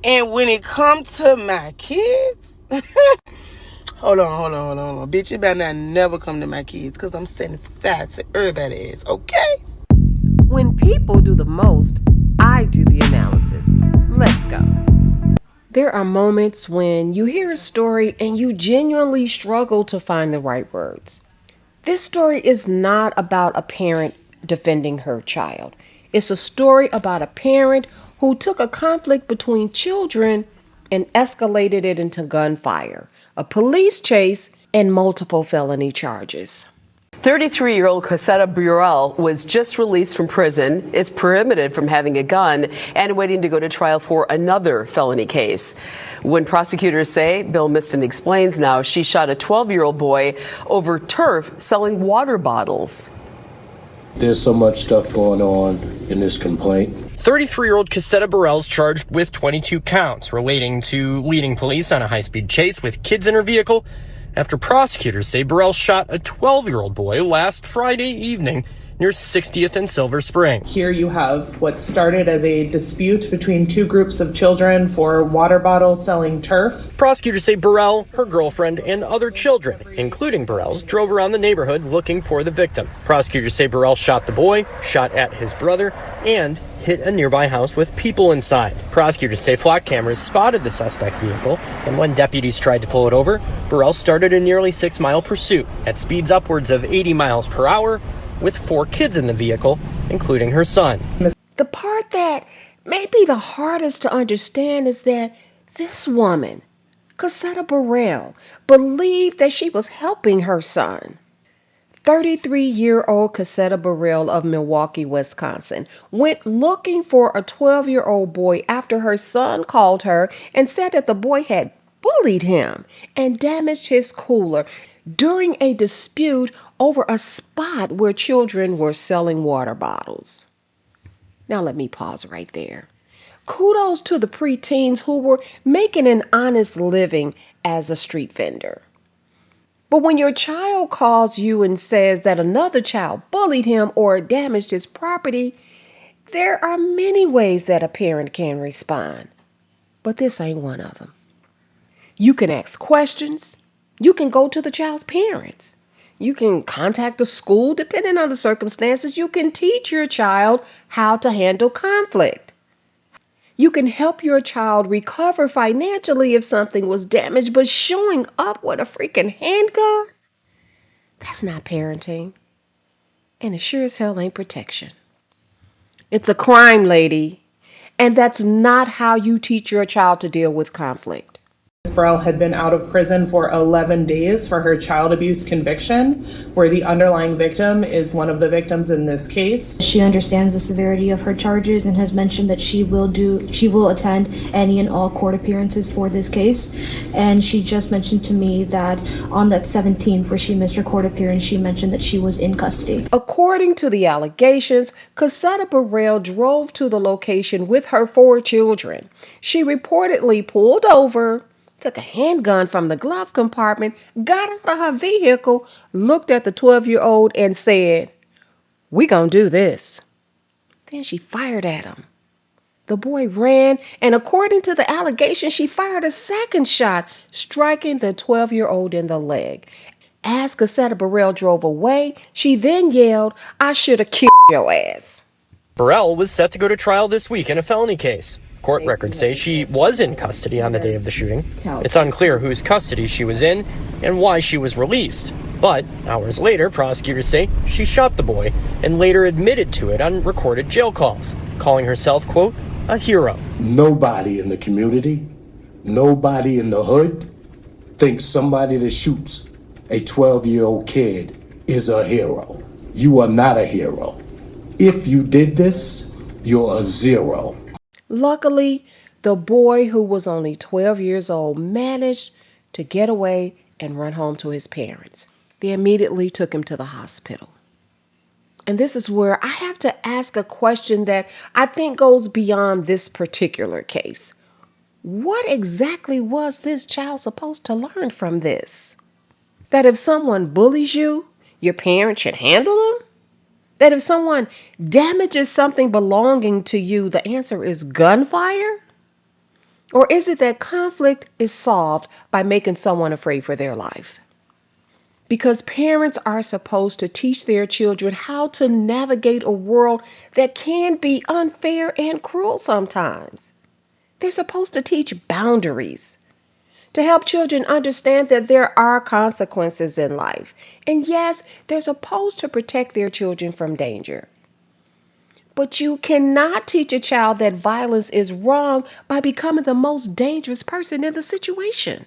And when it comes to my kids, hold on. Bitch, you better not never come to my kids, because I'm setting fats to everybody ass, okay? When people do the most, I do the analysis. Let's go. There are moments when you hear a story and you genuinely struggle to find the right words. This story is not about a parent defending her child. It's a story about a parent who took a conflict between children and escalated it into gunfire, a police chase, and multiple felony charges. 33-year-old Cosetta Burrell was just released from prison, is prohibited from having a gun, and waiting to go to trial for another felony case. When prosecutors say, Bill Miston explains now, she shot a 12-year-old boy over turf selling water bottles. There's so much stuff going on in this complaint. 33-year-old Cosetta Burrell is charged with 22 counts relating to leading police on a high-speed chase with kids in her vehicle after prosecutors say Burrell shot a 12-year-old boy last Friday evening near 60th and Silver Spring. Here you have what started as a dispute between two groups of children for water bottle selling turf. Prosecutors say Burrell, her girlfriend, and other children, including Burrell's, drove around the neighborhood looking for the victim. Prosecutors say Burrell shot the boy, shot at his brother, and hit a nearby house with people inside. Prosecutors say flock cameras spotted the suspect vehicle, and when deputies tried to pull it over, Burrell started a nearly 6-mile pursuit at speeds upwards of 80 miles per hour, with 4 kids in the vehicle, including her son. The part that may be the hardest to understand is that this woman, Cosetta Burrell, believed that she was helping her son. 33-year-old Cosetta Burrell of Milwaukee, Wisconsin, went looking for a 12-year-old boy after her son called her and said that the boy had bullied him and damaged his cooler during a dispute over a spot where children were selling water bottles. Now let me pause right there. Kudos to the preteens who were making an honest living as a street vendor. But when your child calls you and says that another child bullied him or damaged his property, there are many ways that a parent can respond. But this ain't one of them. You can ask questions. You can go to the child's parents. You can contact the school depending on the circumstances. You can teach your child how to handle conflict. You can help your child recover financially if something was damaged, but showing up with a freaking handgun? That's not parenting. And it sure as hell ain't protection. It's a crime, lady. And that's not how you teach your child to deal with conflict. Burrell had been out of prison for 11 days for her child abuse conviction, where the underlying victim is one of the victims in this case. She understands the severity of her charges and has mentioned that she will attend any and all court appearances for this case. And she just mentioned to me that on that 17th where she missed her court appearance, she mentioned that she was in custody. According to the allegations, Cosetta Burrell drove to the location with her 4 children. She reportedly pulled over, took a handgun from the glove compartment, got out of her vehicle, looked at the 12-year-old and said, "We gonna do this." Then she fired at him. The boy ran, and according to the allegation, she fired a second shot, striking the 12-year-old in the leg. As Cosetta Burrell drove away, she then yelled, "I should have killed your ass." Burrell was set to go to trial this week in a felony case. Court records say she was in custody on the day of the shooting. It's unclear whose custody she was in and why she was released. But hours later, prosecutors say she shot the boy and later admitted to it on recorded jail calls, calling herself, quote, a hero. Nobody in the community, nobody in the hood thinks somebody that shoots a 12-year-old kid is a hero. You are not a hero. If you did this, you're a zero. Luckily, the boy, who was only 12 years old, managed to get away and run home to his parents. They immediately took him to the hospital. And this is where I have to ask a question that I think goes beyond this particular case. What exactly was this child supposed to learn from this? That if someone bullies you, your parents should handle them? That if someone damages something belonging to you, the answer is gunfire? Or is it that conflict is solved by making someone afraid for their life? Because parents are supposed to teach their children how to navigate a world that can be unfair and cruel sometimes. They're supposed to teach boundaries, to help children understand that there are consequences in life. And yes, they're supposed to protect their children from danger. But you cannot teach a child that violence is wrong by becoming the most dangerous person in the situation.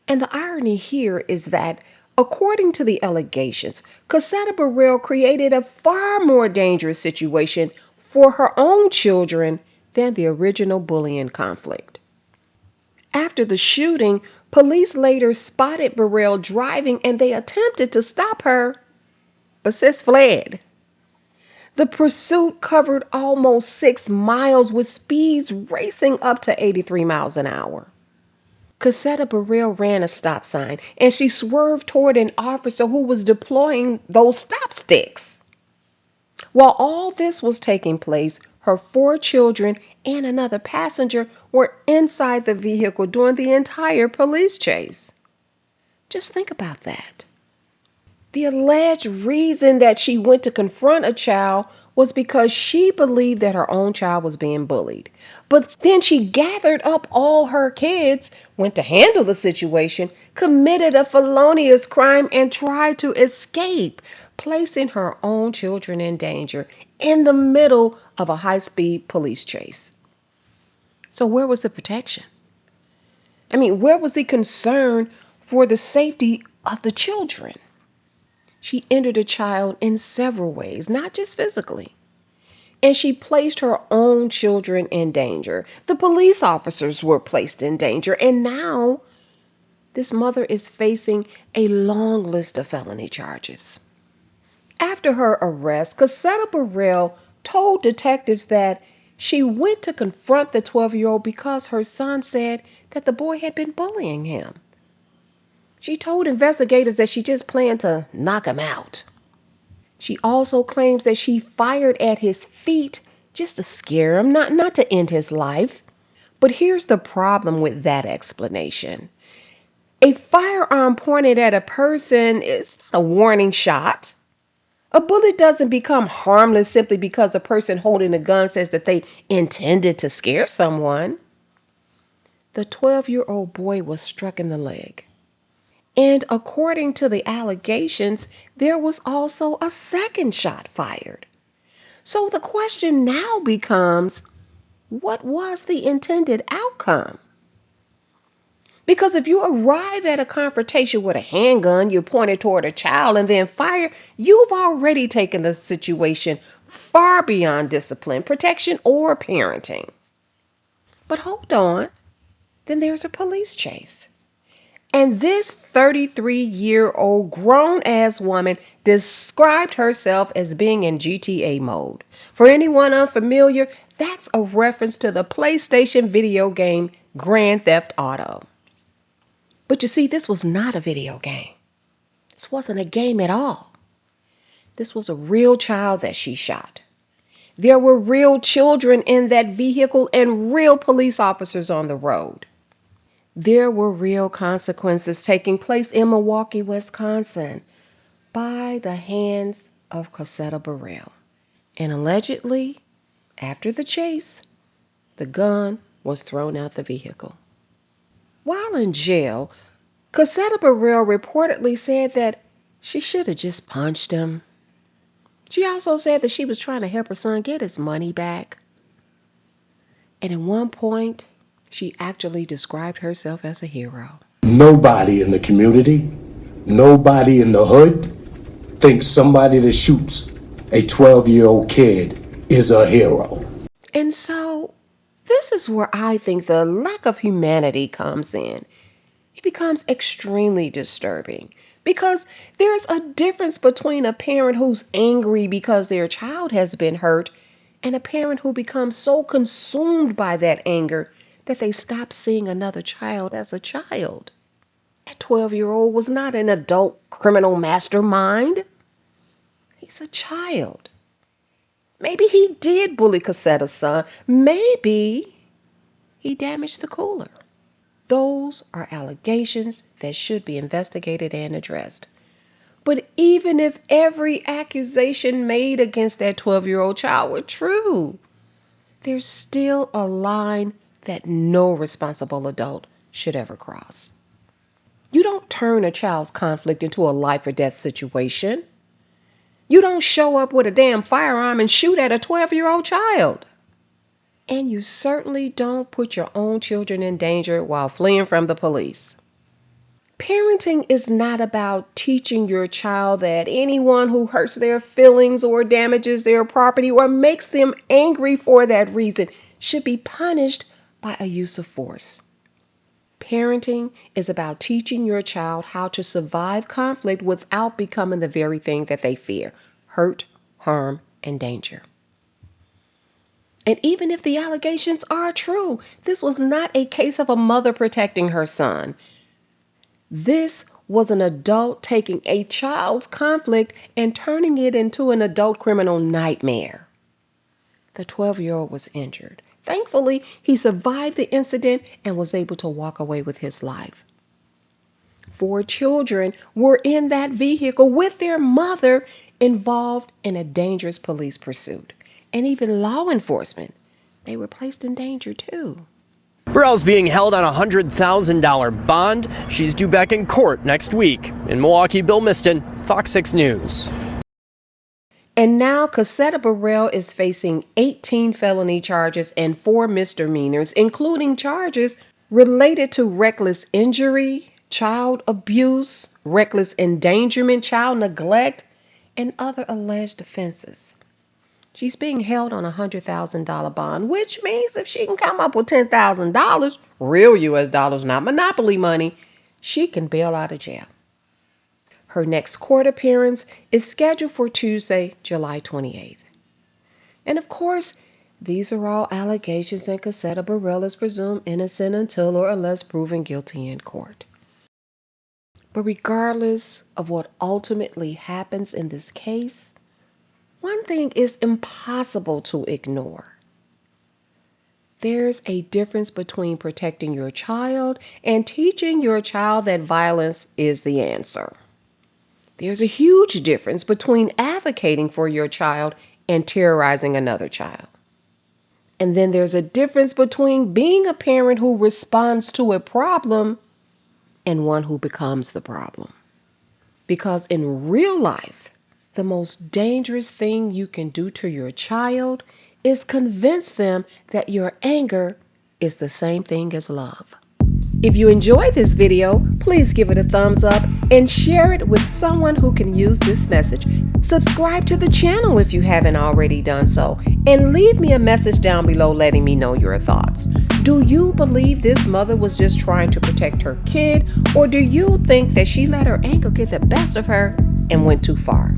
And the irony here is that, according to the allegations, Cosetta Burrell created a far more dangerous situation for her own children than the original bullying conflict. After the shooting, police later spotted Burrell driving and they attempted to stop her, but sis fled. The pursuit covered almost 6 miles with speeds racing up to 83 miles an hour. Cosetta Burrell ran a stop sign and she swerved toward an officer who was deploying those stop sticks. While all this was taking place, her 4 children and another passenger were inside the vehicle during the entire police chase. Just think about that. The alleged reason that she went to confront a child was because she believed that her own child was being bullied. But then she gathered up all her kids, went to handle the situation, committed a felonious crime, and tried to escape, placing her own children in danger in the middle of a high-speed police chase. So where was the protection? Where was the concern for the safety of the children? She injured a child in several ways, not just physically. And she placed her own children in danger. The police officers were placed in danger. And now this mother is facing a long list of felony charges. After her arrest, Cosetta Burrell told detectives that she went to confront the 12-year-old because her son said that the boy had been bullying him. She told investigators that she just planned to knock him out. She also claims that she fired at his feet just to scare him, not to end his life. But here's the problem with that explanation. A firearm pointed at a person is not a warning shot. A bullet doesn't become harmless simply because the person holding a gun says that they intended to scare someone. The 12-year-old boy was struck in the leg. And according to the allegations, there was also a second shot fired. So the question now becomes, what was the intended outcome? Because if you arrive at a confrontation with a handgun, you point it toward a child and then fire, you've already taken the situation far beyond discipline, protection, or parenting. But hold on, then there's a police chase. And this 33-year-old grown-ass woman described herself as being in GTA mode. For anyone unfamiliar, that's a reference to the PlayStation video game Grand Theft Auto. But you see, this was not a video game. This wasn't a game at all. This was a real child that she shot. There were real children in that vehicle and real police officers on the road. There were real consequences taking place in Milwaukee, Wisconsin, by the hands of Cosetta Burrell. And allegedly, after the chase, the gun was thrown out the vehicle. While in jail, Cosetta Burrell reportedly said that she should have just punched him. She also said that she was trying to help her son get his money back. And at one point, she actually described herself as a hero. Nobody in the community, nobody in the hood thinks somebody that shoots a 12-year-old kid is a hero. And so, this is where I think the lack of humanity comes in. It becomes extremely disturbing because there's a difference between a parent who's angry because their child has been hurt and a parent who becomes so consumed by that anger that they stop seeing another child as a child. That 12-year-old was not an adult criminal mastermind. He's a child. Maybe he did bully Cosetta's son. Maybe he damaged the cooler. Those are allegations that should be investigated and addressed. But even if every accusation made against that 12-year-old child were true, there's still a line that no responsible adult should ever cross. You don't turn a child's conflict into a life or death situation. You don't show up with a damn firearm and shoot at a 12-year-old child. And you certainly don't put your own children in danger while fleeing from the police. Parenting is not about teaching your child that anyone who hurts their feelings or damages their property or makes them angry for that reason should be punished by a use of force. Parenting is about teaching your child how to survive conflict without becoming the very thing that they fear: hurt, harm, and danger. And even if the allegations are true, this was not a case of a mother protecting her son. This was an adult taking a child's conflict and turning it into an adult criminal nightmare. The 12-year-old was injured. Thankfully, he survived the incident and was able to walk away with his life. 4 children were in that vehicle with their mother involved in a dangerous police pursuit. And even law enforcement, they were placed in danger too. Burrell's being held on a $100,000 bond. She's due back in court next week. In Milwaukee, Bill Miston, Fox 6 News. And now Cosetta Burrell is facing 18 felony charges and 4 misdemeanors, including charges related to reckless injury, child abuse, reckless endangerment, child neglect, and other alleged offenses. She's being held on a $100,000 bond, which means if she can come up with $10,000, real U.S. dollars, not monopoly money, she can bail out of jail. Her next court appearance is scheduled for Tuesday, July 28th. And of course, these are all allegations, and Cosetta Burrell is presumed innocent until or unless proven guilty in court. But regardless of what ultimately happens in this case, one thing is impossible to ignore. There's a difference between protecting your child and teaching your child that violence is the answer. There's a huge difference between advocating for your child and terrorizing another child. And then there's a difference between being a parent who responds to a problem and one who becomes the problem. Because in real life, the most dangerous thing you can do to your child is convince them that your anger is the same thing as love. If you enjoyed this video, please give it a thumbs up and share it with someone who can use this message. Subscribe to the channel if you haven't already done so, and leave me a message down below letting me know your thoughts. Do you believe this mother was just trying to protect her kid, or do you think that she let her anger get the best of her and went too far?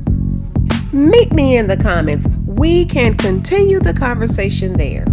Meet me in the comments. We can continue the conversation there.